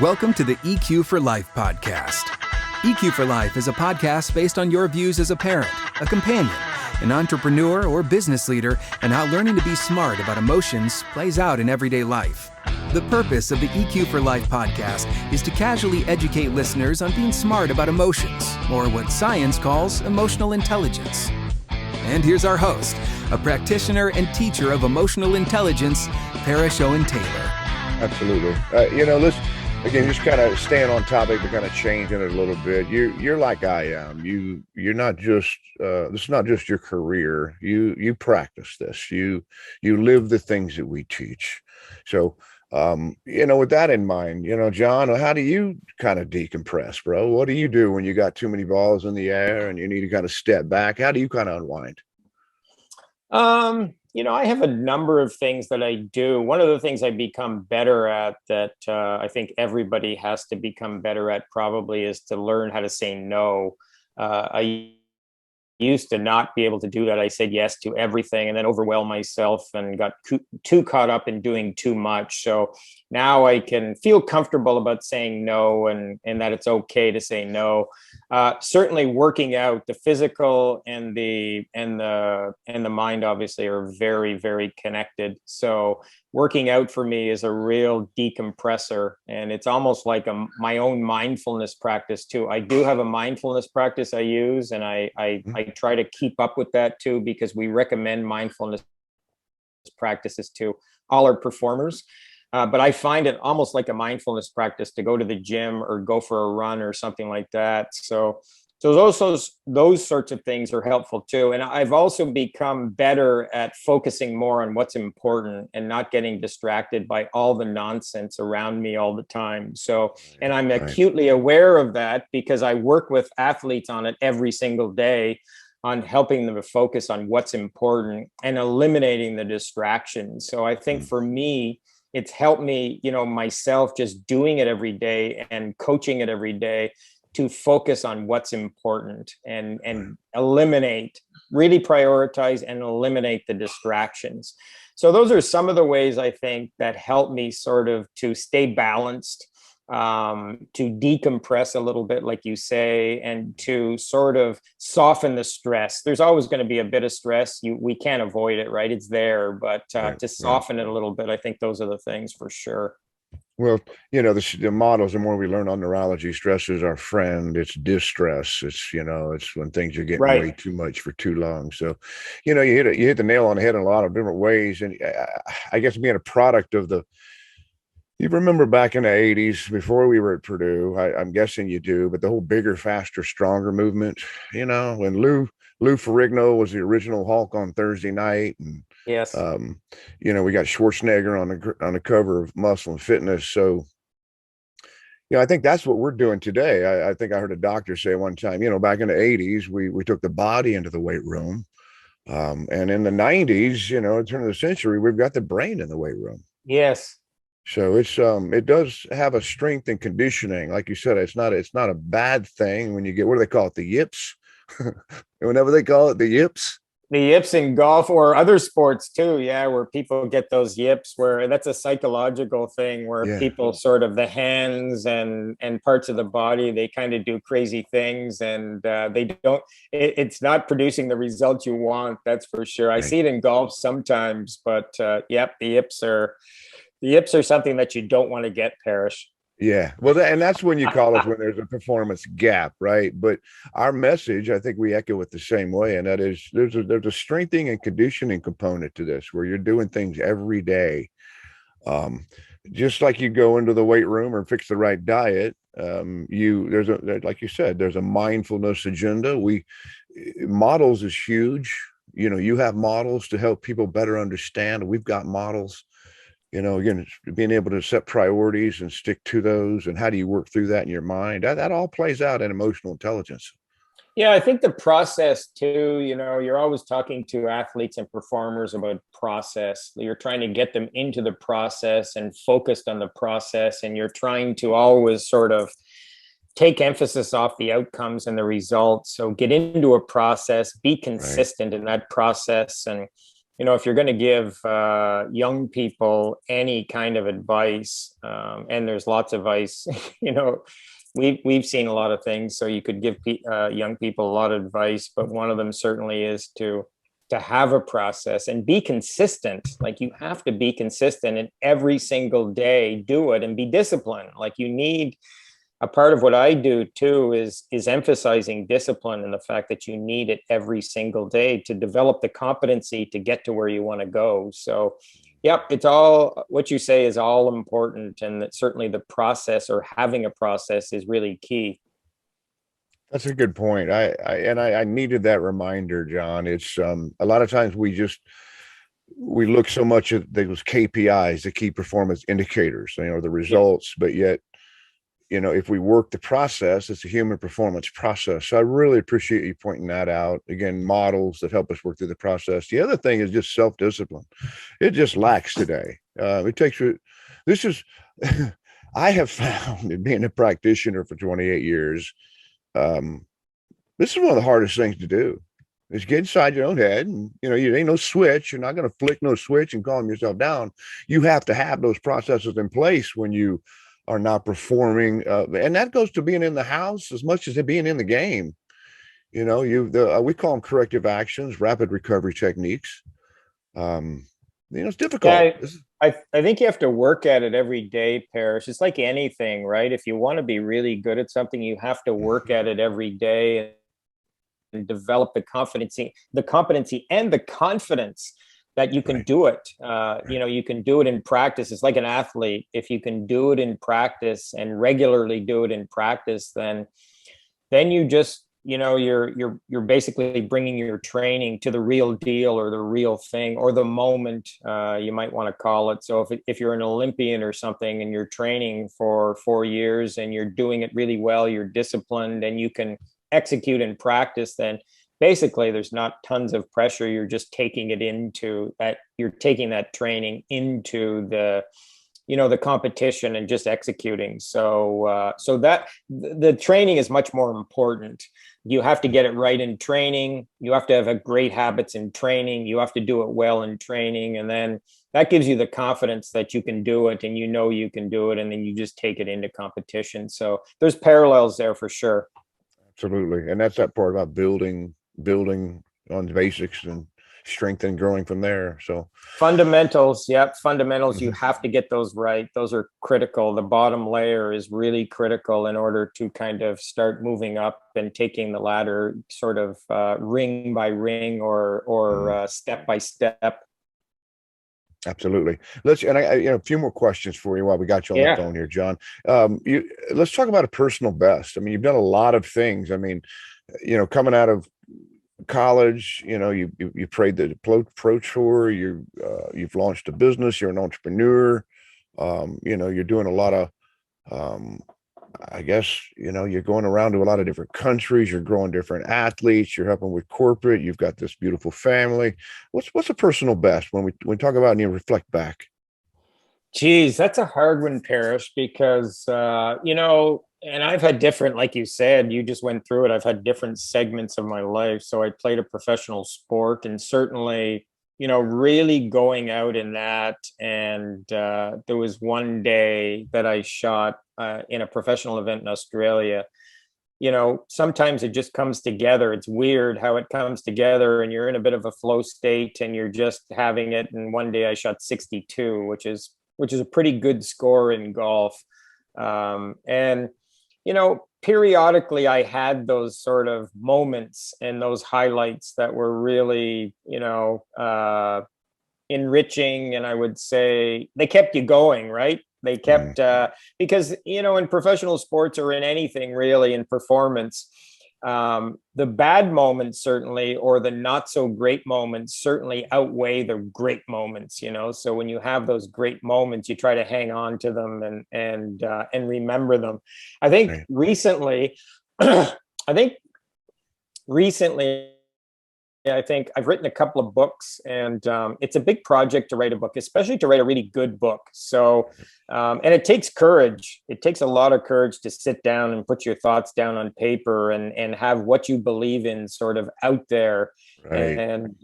Welcome to the EQ4Life podcast. EQ4Life is a podcast based on your views as a parent, a companion, an entrepreneur, or business leader, and how learning to be smart about emotions plays out in everyday life. The purpose of the EQ4Life podcast is to casually educate listeners on being smart about emotions, or what science calls emotional intelligence. And here's our host, a practitioner and teacher of emotional intelligence, Parrish Owen Taylor. Absolutely. Let's again just kind of staying on topic, but kind of changing it a little bit. You're like I am. You're not just this is not just your career. You practice this. You live the things that we teach. So with that in mind, John, how do you kind of decompress, bro? What do you do when you got too many balls in the air and you need to kind of step back? How do you kind of unwind? I have a number of things that I do. One of the things I become better at that I think everybody has to become better at probably is to learn how to say no. I used to not be able to do that. I said yes to everything and then overwhelmed myself and got too caught up in doing too much. So now I can feel comfortable about saying no and that it's okay to say no. Certainly working out, the physical and the mind obviously are very, very connected. So working out for me is a real decompressor, and it's almost like my own mindfulness practice too. I do have a mindfulness practice I use, and I try to keep up with that too, because we recommend mindfulness practices to all our performers. But I find it almost like a mindfulness practice to go to the gym or go for a run or something like that. So those sorts of things are helpful too. And I've also become better at focusing more on what's important and not getting distracted by all the nonsense around me all the time. So, and I'm acutely aware of that because I work with athletes on it every single day, on helping them to focus on what's important and eliminating the distractions. So I think for me, it's helped me, myself just doing it every day and coaching it every day to focus on what's important and eliminate, really prioritize and eliminate the distractions. So those are some of the ways I think that help me sort of to stay balanced, to decompress a little bit, like you say, and to sort of soften the stress. There's always going to be a bit of stress. We can't avoid it, right? It's there, but to soften it a little bit, I think those are the things for sure. Well, the models, the more we learn on neurology, stress is our friend. It's distress. It's when things are getting way too much for too long. So, you hit the nail on the head in a lot of different ways. And I guess being a product of you remember back in the 80s before we were at Purdue, I'm guessing you do, but the whole bigger, faster, stronger movement, when Lou Ferrigno was the original Hulk on Thursday night. And yes, we got Schwarzenegger on the cover of Muscle and Fitness. So, I think that's what we're doing today. I think I heard a doctor say one time, back in the 80s, we took the body into the weight room. And in the 90s, turn of the century, we've got the brain in the weight room. Yes. So it does have a strength and conditioning. Like you said, it's not a bad thing when you get, what do they call it? The yips. Whenever they call it the yips. The yips in golf or other sports too. Yeah. Where people get those yips, where that's a psychological thing where people sort of the hands and parts of the body, they kind of do crazy things and it's not producing the results you want. That's for sure. I see it in golf sometimes, but the yips are something that you don't want to get, Parrish. Yeah. Well, and that's when you call us when there's a performance gap, right? But our message, I think we echo it the same way. And that is there's a strengthening and conditioning component to this where you're doing things every day. Just like you go into the weight room or fix the right diet, like you said, there's a mindfulness agenda. Models is huge. You have models to help people better understand. We've got models. Again, being able to set priorities and stick to those, and how do you work through that in your mind? That all plays out in emotional intelligence. Yeah, I think the process too, you're always talking to athletes and performers about process. You're trying to get them into the process and focused on the process, and you're trying to always sort of take emphasis off the outcomes and the results. So get into a process, be consistent in that process, and if you're going to give young people any kind of advice, and there's lots of advice, we've seen a lot of things, so you could give young people a lot of advice, but one of them certainly is to have a process and be consistent. Like, you have to be consistent, and every single day do it and be disciplined. Like, you need a part of what I do too is emphasizing discipline and the fact that you need it every single day to develop the competency to get to where you want to go. So, yep, it's all what you say is all important, and that certainly the process, or having a process, is really key. That's a good point. I needed that reminder, John. It's a lot of times we look so much at those KPIs, the key performance indicators, the results, but yet, if we work the process, it's a human performance process. So I really appreciate you pointing that out. Again, models that help us work through the process. The other thing is just self-discipline. It just lacks today. It takes you, this is, I have found, in being a practitioner for 28 years, this is one of the hardest things to do, is get inside your own head. And, you ain't no switch. You're not going to flick no switch and calm yourself down. You have to have those processes in place when you are not performing, and that goes to being in the house as much as it being in the game. We call them corrective actions, rapid recovery techniques. It's difficult. Yeah, I think you have to work at it every day, Parrish. It's like anything, right? If you want to be really good at something, you have to work at it every day and develop the competency and the confidence that you can do it. You can do it in practice. It's like an athlete. If you can do it in practice and regularly do it in practice, then you just, you're basically bringing your training to the real deal, or the real thing, or the moment, you might want to call it. So if you're an Olympian or something, and you're training for 4 years and you're doing it really well, you're disciplined, and you can execute in practice, then basically there's not tons of pressure. You're just taking it into that, you're taking that training into the competition and just executing. So that the training is much more important. You have to get it right in training. You have to have a great habits in training. You have to do it well in training. And then that gives you the confidence that you can do it, and you can do it. And then you just take it into competition. So there's parallels there for sure. Absolutely. And that's that part about building on the basics and strength and growing from there. So fundamentals. You have to get those right. Those are critical. The bottom layer is really critical in order to kind of start moving up and taking the ladder sort of ring by ring, or step by step. Absolutely. I a few more questions for you while we got you on the phone here, John. Let's talk about a personal best. I mean, you've done a lot of things. I mean, coming out of college, you played the pro tour, you've launched a business, you're an entrepreneur, you're doing a lot of I guess, you're going around to a lot of different countries, you're growing different athletes, you're helping with corporate, you've got this beautiful family. What's a personal best when we talk about and you reflect back? Geez, that's a hard one, Parrish, because and I've had different, like you said, you just went through it. I've had different segments of my life. So I played a professional sport, and certainly, really going out in that. And there was one day that I shot in a professional event in Australia. Sometimes it just comes together. It's weird how it comes together, and you're in a bit of a flow state and you're just having it. And one day I shot 62, which is a pretty good score in golf. And periodically I had those sort of moments and those highlights that were really, enriching. And I would say they kept you going, right? They kept, because, in professional sports, or in anything really, in performance, the bad moments certainly, or the not so great moments, certainly outweigh the great moments, so when you have those great moments, you try to hang on to them and remember them. I think recently, I think recently I think I've written a couple of books, and it's a big project to write a book, especially to write a really good book. So, and it takes courage. It takes a lot of courage to sit down and put your thoughts down on paper and have what you believe in sort of out there. Right. And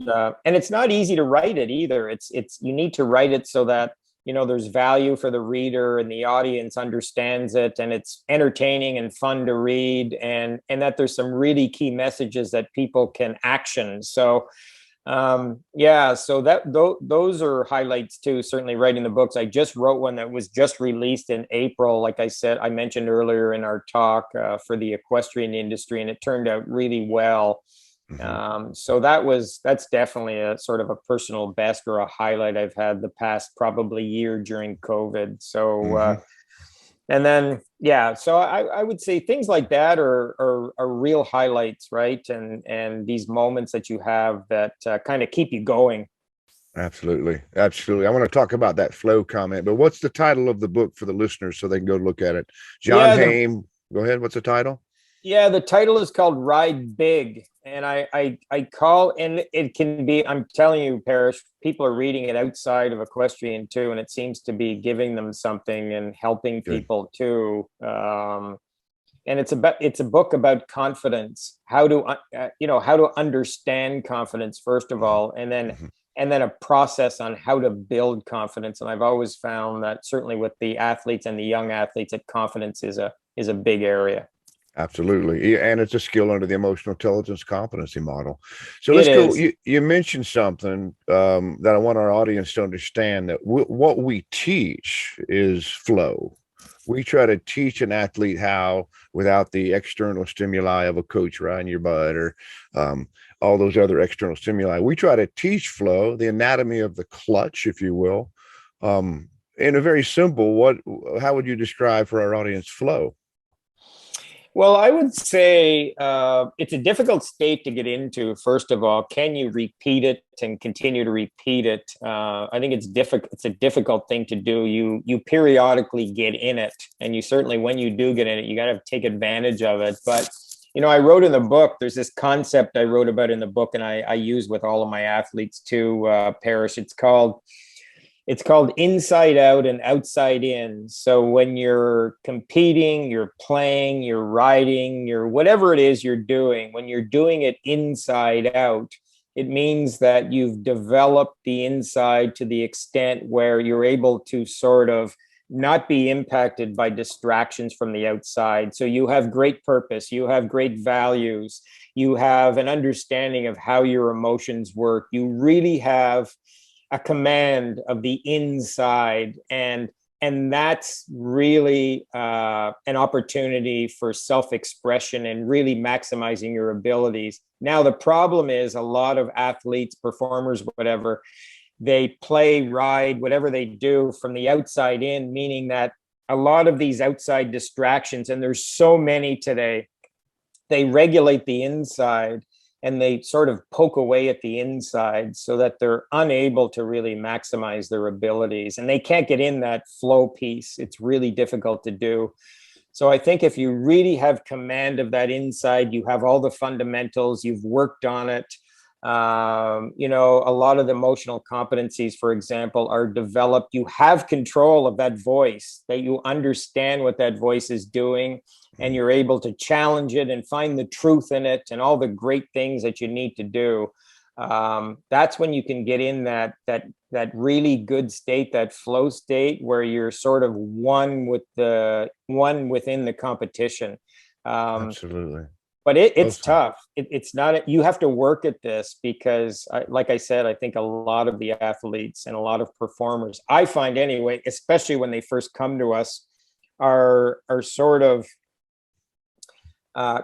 it's not easy to write it either. It's you need to write it so that there's value for the reader and the audience understands it, and it's entertaining and fun to read, and that there's some really key messages that people can action. So yeah, so those are highlights too. Certainly writing the books. I just wrote one that was just released in April, like I mentioned earlier in our talk, for the equestrian industry, and it turned out really well. So that's definitely a sort of a personal best or a highlight I've had the past probably year during COVID. So, and then, yeah, so I would say things like that are real highlights, right? And these moments that you have that kind of keep you going. Absolutely. Absolutely. I want to talk about that flow comment, but what's the title of the book for the listeners so they can go look at it? John Haime, go ahead. What's the title? Yeah, the title is called Ride Big. And I call, and it can be, I'm telling you, Parrish, people are reading it outside of equestrian too, and it seems to be giving them something and helping people too. And it's a book about confidence, how to understand confidence first of all, and then a process on how to build confidence. And I've always found that certainly with the athletes and the young athletes, that confidence is a big area. Absolutely. And it's a skill under the emotional intelligence competency model. So let's go. You mentioned something that I want our audience to understand, that what we teach is flow. We try to teach an athlete how, without the external stimuli of a coach riding your butt or all those other external stimuli. We try to teach flow, the anatomy of the clutch, if you will. In a very simple, how would you describe for our audience flow? Well, I would say it's a difficult state to get into. First of all, can you repeat it and continue to repeat it? I think it's difficult. It's a difficult thing to do. You periodically get in it, and you certainly, when you do get in it, you got to take advantage of it. But I wrote in the book. There's this concept I wrote about in the book, and I use with all of my athletes too, Parrish. It's called inside out and outside in. So when you're competing, you're playing, you're riding, you're whatever it is you're doing, when you're doing it inside out, it means that you've developed the inside to the extent where you're able to sort of not be impacted by distractions from the outside. So you have great purpose, you have great values, you have an understanding of how your emotions work. You really have a command of the inside, and that's really an opportunity for self-expression and really maximizing your abilities. Now, the problem is a lot of athletes, performers, whatever, they play, ride, whatever they do from the outside in, meaning that a lot of these outside distractions, and there's so many today, they regulate the inside, and they sort of poke away at the inside so that they're unable to really maximize their abilities, and they can't get in that flow piece. It's really difficult to do. So I think if you really have command of that inside, you have all the fundamentals, you've worked on it. A lot of the emotional competencies, for example, are developed. You have control of that voice, that you understand what that voice is doing, and you're able to challenge it and find the truth in it and all the great things that you need to do. That's when you can get in that really good state, that flow state, where you're sort of one within the competition. Absolutely. But it's tough. It's not, you have to work at this because, like I said, I think a lot of the athletes and a lot of performers, I find anyway, especially when they first come to us, are sort of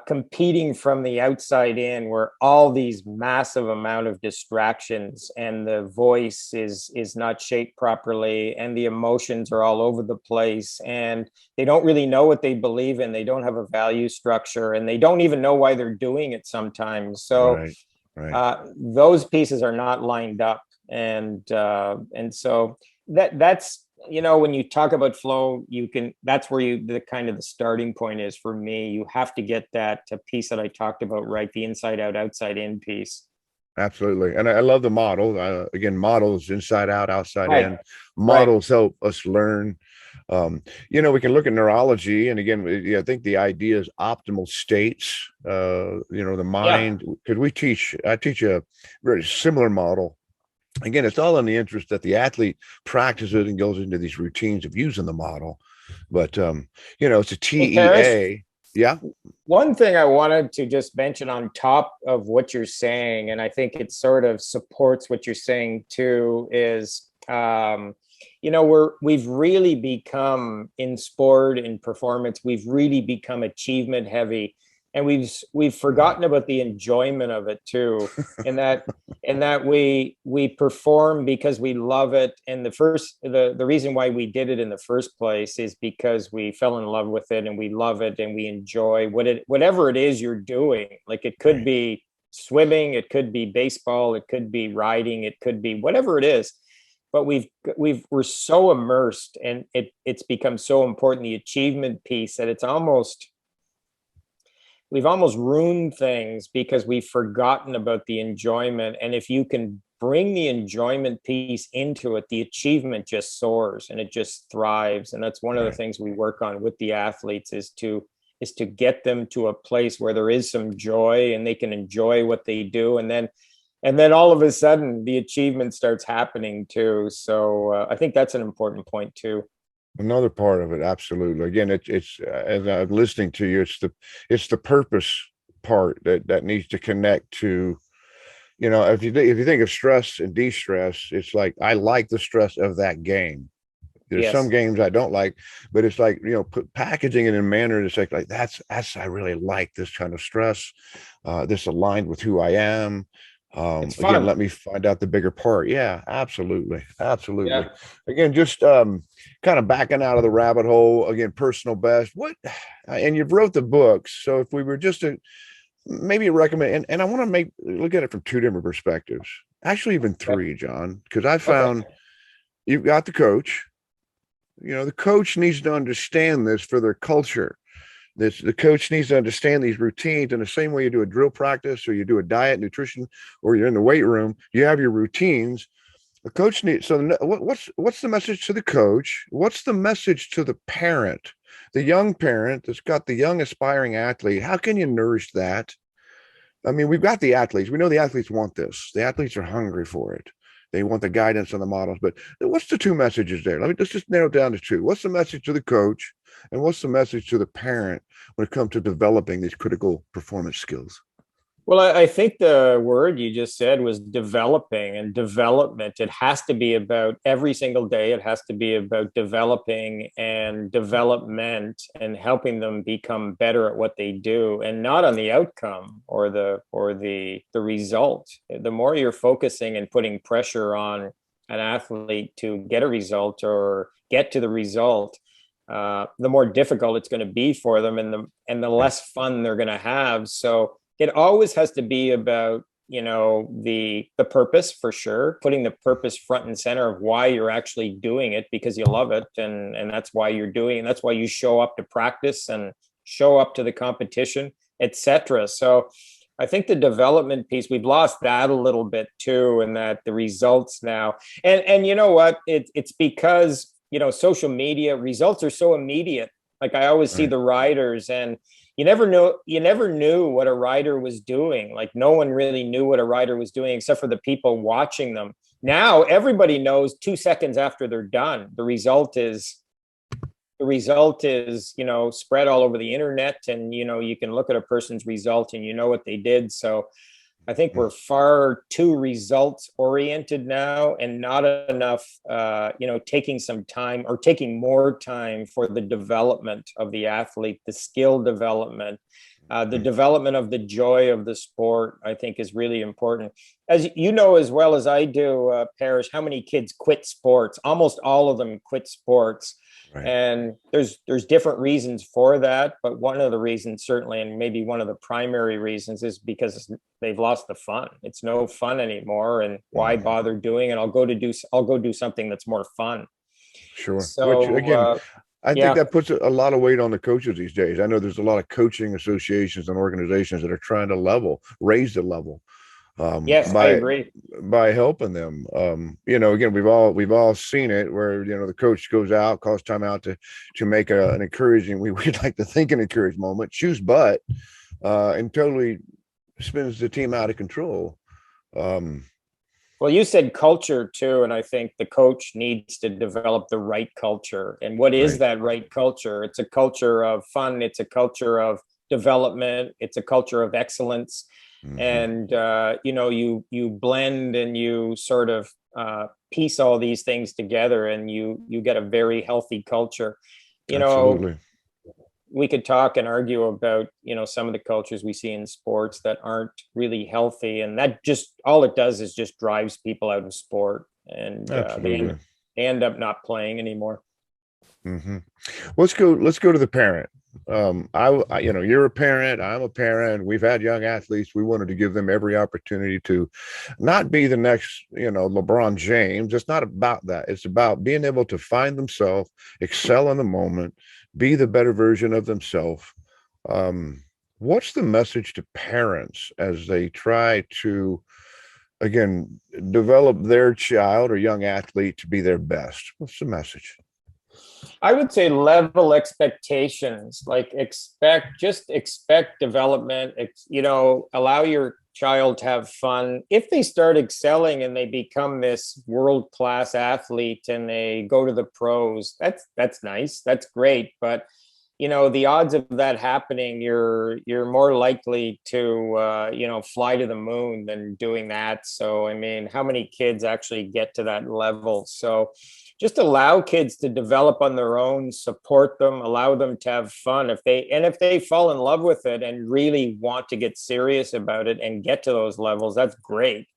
competing from the outside in, where all these massive amount of distractions, and the voice is not shaped properly, and the emotions are all over the place, and they don't really know what they believe in. They don't have a value structure, and they don't even know why they're doing it sometimes. So right. Those pieces are not lined up, and so that's when you talk about flow, that's where the kind of the starting point is for me. You have to get that piece that I talked about, right? The inside out, outside in piece. Absolutely. And I love the model. Again, models inside out, outside Right. in. Models help us learn. We can look at neurology, and again, I think the idea is optimal states. The Yeah. mind, because I teach a very similar model. Again, it's all in the interest that the athlete practices and goes into these routines of using the model. But it's a Hey, Paris, TEA. Yeah. one thing I wanted to just mention on top of what you're saying, and I think it sort of supports what you're saying too, is we've really become in sport and performance, we've really become achievement heavy, and we've forgotten about the enjoyment of it too. And that we perform because we love it. And the reason why we did it in the first place is because we fell in love with it and we love it and we enjoy whatever it is you're doing. Like, it could be swimming, it could be baseball, it could be riding, it could be whatever it is. But we're so immersed, and it's become so important, the achievement piece, that we've almost ruined things because we've forgotten about the enjoyment. And if you can bring the enjoyment piece into it, the achievement just soars and it just thrives. And that's one of the things we work on with the athletes, is to get them to a place where there is some joy and they can enjoy what they do. And then all of a sudden the achievement starts happening too. So I think that's an important point too. Another part of it, absolutely. Again, it's as I'm listening to you, it's the purpose part that needs to connect to. If you think of stress and de-stress, it's like, I like the stress of that game. There's some Yes. games I don't like, but it's like, packaging it in a manner that's like that's I really like this kind of stress. This aligned with who I am. It's Again, fun. let me find out the bigger part. Yeah, absolutely. Absolutely. Yeah. Again, just kind of backing out of the rabbit hole. Again, personal best. What, and you've wrote the books. So if we were just to maybe recommend, and I want to look at it from two different perspectives, actually even Okay. three, John, because I Okay. found you've got the coach. The coach needs to understand this for their culture. The coach needs to understand these routines in the same way you do a drill practice, or you do a diet, nutrition, or you're in the weight room. You have your routines. The coach needs. So what's the message to the coach? What's the message to the parent, the young parent that's got the young aspiring athlete? How can you nourish that? I mean, we've got the athletes. We know the athletes want this. The athletes are hungry for it. They want the guidance on the models. But what's the two messages there? Let's just narrow it down to two. What's the message to the coach, and what's the message to the parent when it comes to developing these critical performance skills? Well, I think the word you just said was developing and development. It has to be about every single day. It has to be about developing and development and helping them become better at what they do, and not on the outcome or the result. The more you're focusing and putting pressure on an athlete to get a result or get to the result, the more difficult it's going to be for them, and the less fun they're going to have. So it always has to be about, the purpose, for sure, putting the purpose front and center of why you're actually doing it, because you love it, and that's why you're doing it, and that's why you show up to practice and show up to the competition, etc. So I think the development piece, we've lost that a little bit too, and that the results now, and you know what, it's because social media results are so immediate. Like, I always see Right. the riders, and you never knew what a rider was doing. Like, no one really knew what a rider was doing except for the people watching them. Now everybody knows 2 seconds after they're done. The result is spread all over the internet, and you can look at a person's result and you know what they did. So I think we're far too results oriented now, and not enough, taking some time, or taking more time for the development of the athlete, the skill development, the development of the joy of the sport. I think is really important. As you know as well as I do, Parrish, how many kids quit sports? Almost all of them quit sports. Right. And there's different reasons for that, but one of the reasons, certainly, and maybe one of the primary reasons, is because they've lost the fun. It's no fun anymore, and why bother doing it? I'll go do something that's more fun. Sure. Which So again, I think yeah. that puts a lot of weight on the coaches these days. I know there's a lot of coaching associations and organizations that are trying to raise the level. Yes, I by agree. helping them. Again, we've all seen it where the coach goes out, calls timeout to make an encouraging, we'd like to think an encouraging moment, choose butt, and totally spins the team out of control. Well, you said culture too, and I think the coach needs to develop the right culture. And what is Right. that right culture? It's a culture of fun. It's a culture of development. It's a culture of excellence. Mm-hmm. And you blend and you sort of piece all these things together, and you get a very healthy culture. You know, Absolutely. we could talk and argue about some of the cultures we see in sports that aren't really healthy, and that just all it does is just drives people out of sport, and Absolutely. they end up not playing anymore. Mm-hmm. Let's go to the parent. You're a parent, I'm a parent, we've had young athletes. We wanted to give them every opportunity to not be the next LeBron James. It's not about that. It's about being able to find themselves, excel in the moment, be the better version of themselves. What's the message to parents as they try to, again, develop their child or young athlete to be their best? What's the message? I would say level expectations, like expect development, allow your child to have fun. If they start excelling and they become this world-class athlete and they go to the pros, that's nice. That's great. But the odds of that happening, you're more likely to fly to the moon than doing that. So I mean, how many kids actually get to that level? So just allow kids to develop on their own, support them, allow them to have fun. If they fall in love with it and really want to get serious about it and get to those levels, that's great.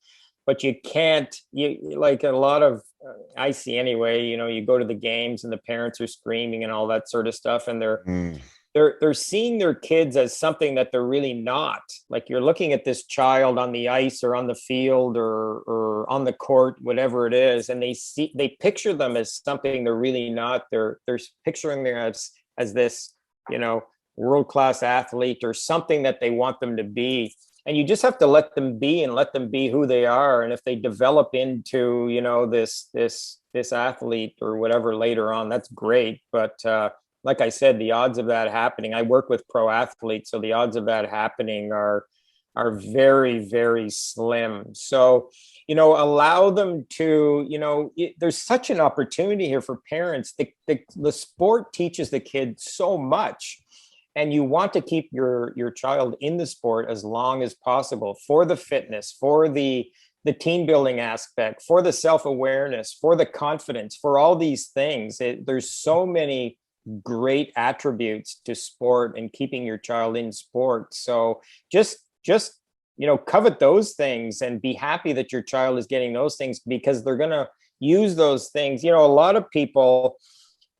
But you can't, like a lot of I see anyway, you go to the games and the parents are screaming and all that sort of stuff, and Mm. they're seeing their kids as something that they're really not. Like, you're looking at this child on the ice or on the field or on the court, whatever it is, and they picture them as something they're really not. They're picturing them as this, world-class athlete or something that they want them to be. And you just have to let them be and let them be who they are. And if they develop into, this athlete or whatever later on, that's great. But like I said, the odds of that happening, I work with pro athletes, so the odds of that happening are very, very slim. So, allow them to, there's such an opportunity here for parents. The sport teaches the kid so much, and you want to keep your child in the sport as long as possible for the fitness, for the team building aspect, for the self-awareness, for the confidence, for all these things. There's so many great attributes to sport and keeping your child in sport. So just covet those things and be happy that your child is getting those things, because they're going to use those things. A lot of people,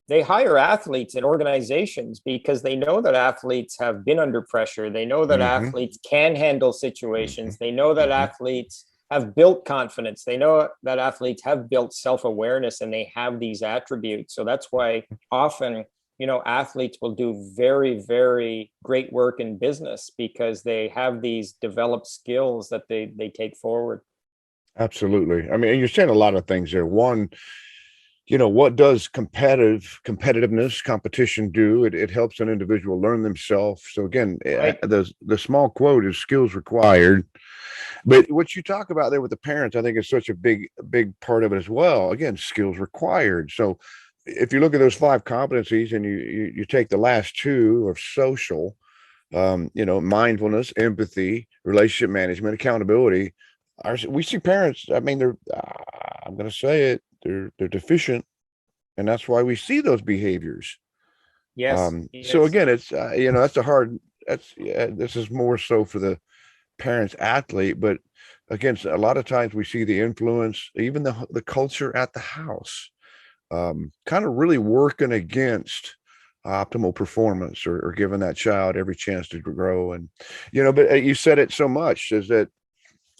they hire athletes in organizations because they know that athletes have been under pressure. They know that Mm-hmm. athletes can handle situations. Mm-hmm. They know that Mm-hmm. athletes have built confidence. They know that athletes have built self-awareness, and they have these attributes. So that's why often, athletes will do very, very great work in business, because they have these developed skills that they take forward. Absolutely. I mean, you're saying a lot of things there. One, what does competitiveness, competition do? It helps an individual learn themselves. So again, Right. the small quote is skills required. But what you talk about there with the parents, I think is such a big part of it as well. Again, skills required. So if you look at those 5 competencies and you take the last 2 of social, mindfulness, empathy, relationship management, accountability. We see parents, I mean, I'm going to say it, they're deficient, and that's why we see those behaviors. Yes. So Yes. again, it's this is more so for the parents athlete, but again, a lot of times we see the influence, even the culture at the house, kind of really working against optimal performance, or giving that child every chance to grow. And but you said it so much, is that,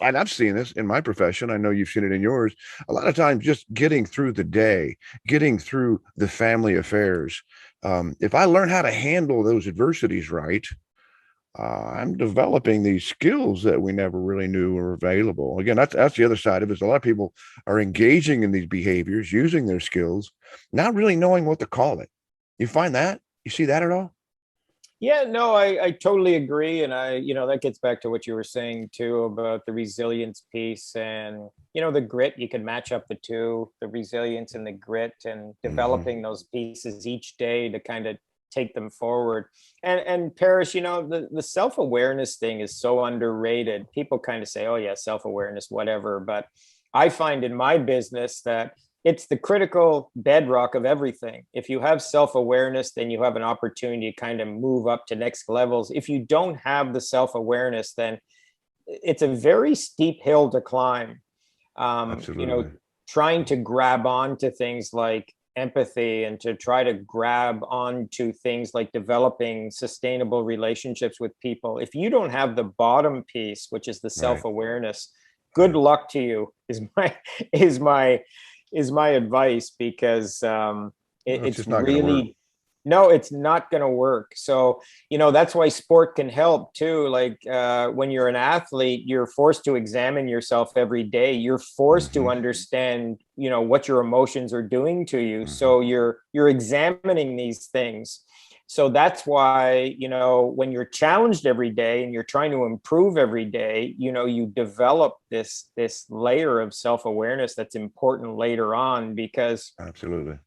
and I've seen this in my profession, I know you've seen it in yours, a lot of times just getting through the day, getting through the family affairs. If I learn how to handle those adversities right, I'm developing these skills that we never really knew were available. Again, that's the other side of it. Is a lot of people are engaging in these behaviors, using their skills, not really knowing what to call it. You find that? You see that at all? Yeah, no, I totally agree. And that gets back to what you were saying too about the resilience piece and, the grit. You can match up the two, the resilience and the grit, and Hmm. developing those pieces each day to kind of take them forward. And Paris, the self-awareness thing is so underrated. People kind of say, oh yeah, self-awareness, whatever. But I find in my business that it's the critical bedrock of everything. If you have self-awareness, then you have an opportunity to kind of move up to next levels. If you don't have the self-awareness, then it's a very steep hill to climb. Absolutely. Trying to grab onto things like empathy and to try to grab onto things like developing sustainable relationships with people. If you don't have the bottom piece, which is the Right. self-awareness, good Right. luck to you is my is my advice, because No, it's it's just not going to work. really, no, it's not going to work. So that's why sport can help too. Like when you're an athlete, you're forced to examine yourself every day. You're forced to Hmm. understand what your emotions are doing to you. Hmm. So you're examining these things. So that's why when you're challenged every day and you're trying to improve every day, you develop this layer of self-awareness that's important later on, because Absolutely.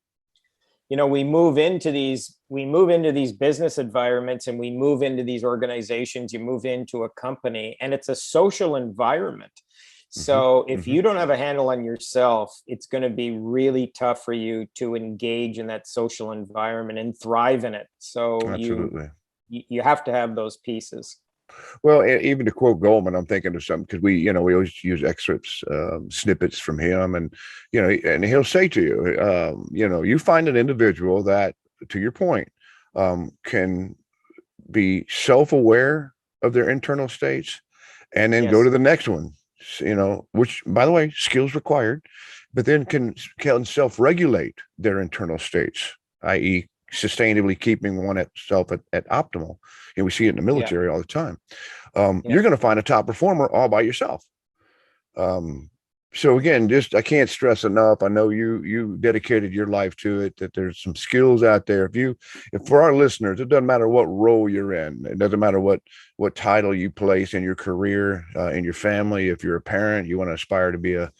we move into these business environments, and we move into these organizations. You move into a company, and it's a social environment. Hmm. So if Hmm. you don't have a handle on yourself, it's going to be really tough for you to engage in that social environment and thrive in it. So you Absolutely. you have to have those pieces. Well, even to quote Goldman, I'm thinking of something because we always use excerpts, snippets from him, and and he'll say to you, you find an individual that, to your point, can be self-aware of their internal states, and then go to Yes. the next one, which, by the way, skills required, but then can self-regulate their internal states, i.e., sustainably keeping one itself at optimal. And we see it in the Yeah. military all the time. Yeah. You're going to find a top performer all by yourself. Um, so again, just I can't stress enough. I know you dedicated your life to it. That there's some skills out there. If for our listeners, it doesn't matter what role you're in. It doesn't matter what title you place in your career, in your family. If you're a parent, you want to aspire to be a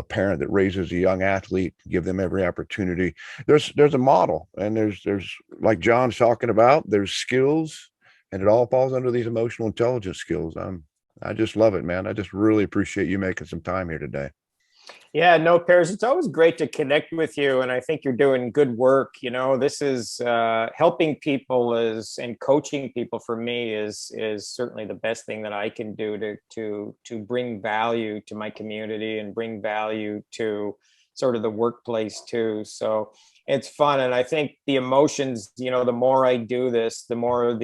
parent that raises a young athlete, give them every opportunity. There's a model, and there's like John's talking about. There's skills, and it all falls under these emotional intelligence skills. I just love it, man. I just really appreciate you making some time here today. Yeah, no, Paris, it's always great to connect with you. And I think you're doing good work. This is helping people and coaching people, for me, is certainly the best thing that I can do to bring value to my community and bring value to sort of the workplace too. So it's fun. And I think the emotions, the more I do this, the more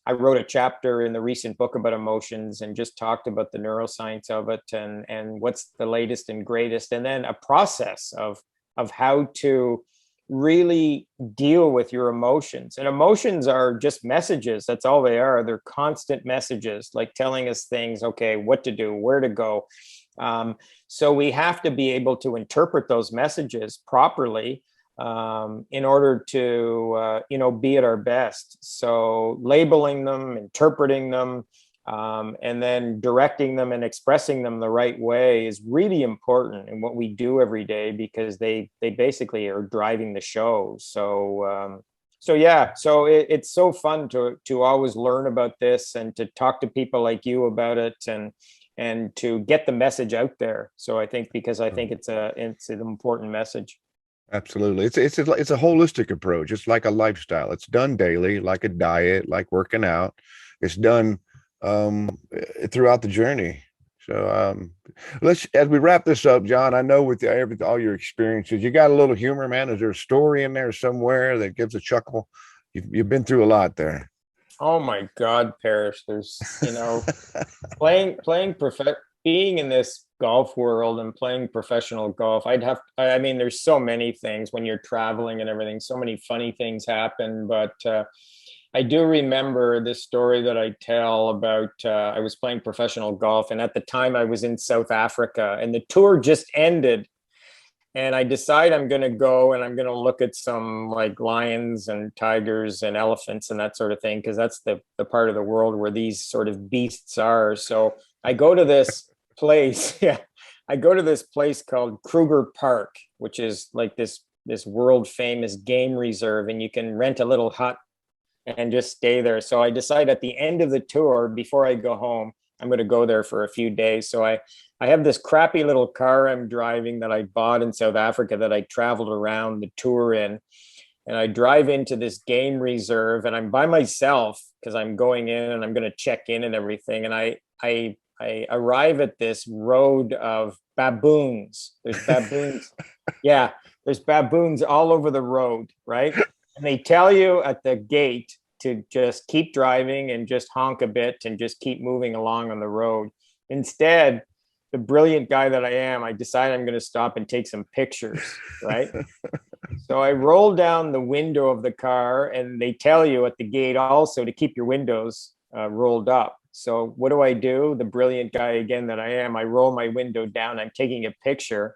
I wrote a chapter in the recent book about emotions and just talked about the neuroscience of it, and what's the latest and greatest, and then a process of how to really deal with your emotions. And emotions are just messages. That's all they are. They're constant messages, like telling us things, okay, what to do, where to go. So we have to be able to interpret those messages properly, in order to be at our best. So labeling them, interpreting them, and then directing them and expressing them the right way is really important in what we do every day, because they basically are driving the show. So yeah, so it's so fun to always learn about this and to talk to people like you about it, and to get the message out there. So I think it's an important message. Absolutely. It's a holistic approach. It's like a lifestyle. It's done daily, like a diet, like working out. It's done throughout the journey. So let's as we wrap this up, John. I know with all your experiences, you got a little humor, man. Is there a story in there somewhere that gives a chuckle? You've been through a lot there. Oh my God, Parrish. There's, being in this golf world and playing professional golf. I mean, there's so many things when you're traveling and everything, so many funny things happen. But I do remember this story that I tell about, I was playing professional golf, and at the time I was in South Africa, and the tour just ended. And I decide I'm going to go and I'm going to look at some like lions and tigers and elephants and that sort of thing, because that's the part of the world where these sort of beasts are. So I go to this place. Yeah. I go to this place called Kruger Park, which is like this world famous game reserve, and you can rent a little hut and just stay there. So I decide at the end of the tour, before I go home, I'm going to go there for a few days. So I have this crappy little car I'm driving that I bought in South Africa that I traveled around the tour in. And I drive into this game reserve, and I'm by myself because I'm going in and I'm going to check in and everything. And I arrive at this road of baboons. There's baboons. Yeah, there's baboons all over the road, right? And they tell you at the gate to just keep driving and just honk a bit and just keep moving along on the road. Instead, the brilliant guy that I am, I decide I'm going to stop and take some pictures, right? So I roll down the window of the car, and they tell you at the gate also to keep your windows rolled up. So what do? The brilliant guy again that I am, I roll my window down, I'm taking a picture.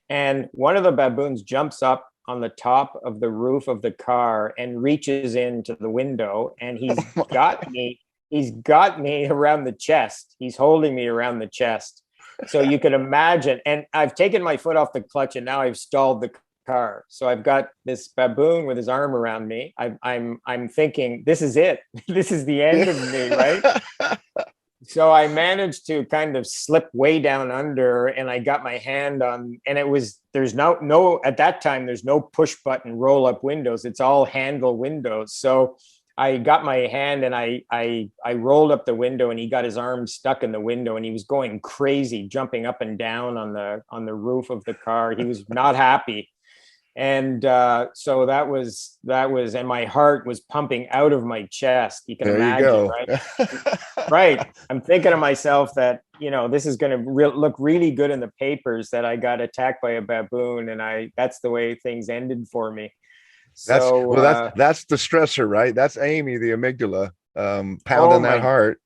And one of the baboons jumps up on the top of the roof of the car and reaches into the window, and he's got me around the chest. He's holding me around the chest. So you can imagine, and I've taken my foot off the clutch, and now I've stalled the car. So I've got this baboon with his arm around me. I'm thinking, this is it. This is the end of me, right? So I managed to kind of slip way down under, and I got my hand on, and there's no at that time, there's no push button roll up windows. It's all handle windows. So I got my hand and I rolled up the window, and he got his arm stuck in the window, and he was going crazy, jumping up and down on the roof of the car. He was not happy. And so that was, and my heart was pumping out of my chest. You can imagine, right? Right. I'm thinking to myself that, this is going to look really good in the papers that I got attacked by a baboon, and that's the way things ended for me. So that's the stressor, right? That's Amy, the amygdala, pounding that heart.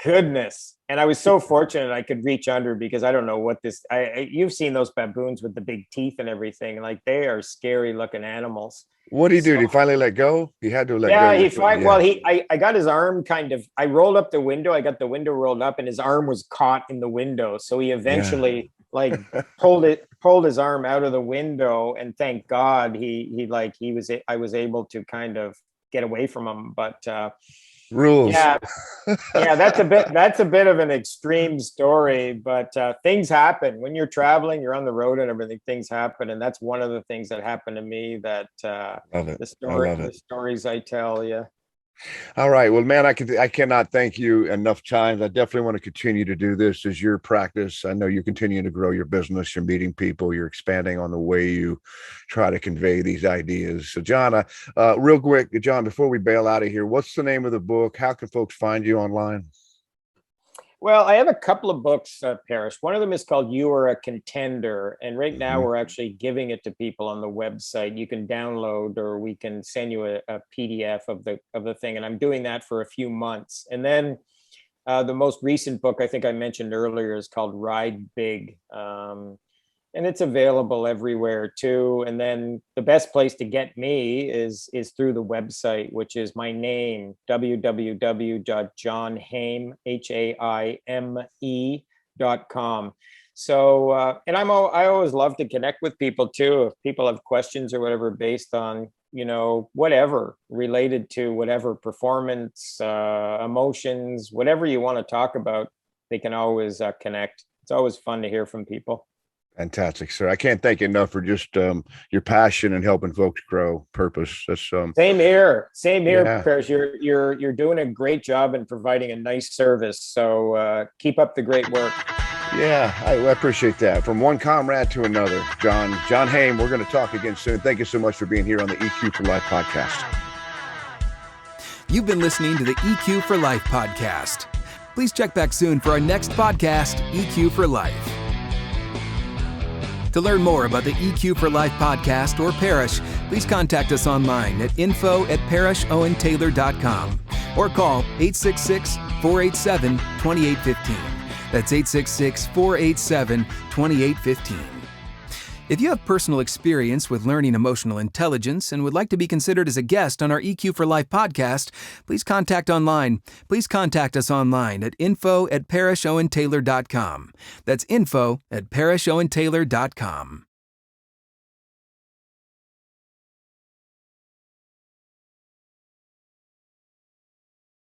Goodness. And I was so fortunate I could reach under, because I don't know what you've seen those baboons with the big teeth and everything. Like, they are scary looking animals. What did he do? Did he finally let go? He had to let go. I got his arm I rolled up the window. I got the window rolled up, and his arm was caught in the window. So he eventually pulled his arm out of the window, and thank God I was able to kind of get away from him. But rules. Yeah, that's a bit of an extreme story, but things happen when you're traveling, you're on the road and everything. Things happen, and that's one of the things that happened to me. That the stories I tell. Yeah. All right. Well, man, I cannot thank you enough times. I definitely want to continue to do this as your practice. I know you're continuing to grow your business. You're meeting people. You're expanding on the way you try to convey these ideas. So, John, real quick, John, before we bail out of here, what's the name of the book? How can folks find you online? Well, I have a couple of books, Parrish. One of them is called You Are a Contender. And right now we're actually giving it to people on the website. You can download, or we can send you a PDF of the thing. And I'm doing that for a few months. And then the most recent book I think I mentioned earlier is called Ride Big. And it's available everywhere too. And then the best place to get me is through the website, which is my name, www.johnhaime.com. So, and I always love to connect with people too. If people have questions or whatever based on, whatever related to whatever performance, emotions, whatever you want to talk about, they can always connect. It's always fun to hear from people. Fantastic, sir. I can't thank you enough for just your passion and helping folks grow purpose. That's same here, yeah. Parrish. You're doing a great job and providing a nice service. So keep up the great work. Yeah, I appreciate that. From one comrade to another, John Haime. We're going to talk again soon. Thank you so much for being here on the EQ4Life podcast. You've been listening to the EQ4Life podcast. Please check back soon for our next podcast, EQ4Life. To learn more about the EQ4Life podcast or Parrish, please contact us online at info@parishowentaylor.com or call 866-487-2815. That's 866-487-2815. If you have personal experience with learning emotional intelligence and would like to be considered as a guest on our EQ for Life podcast, please contact us online at info@parishowentaylor.com. That's info@parishowentaylor.com.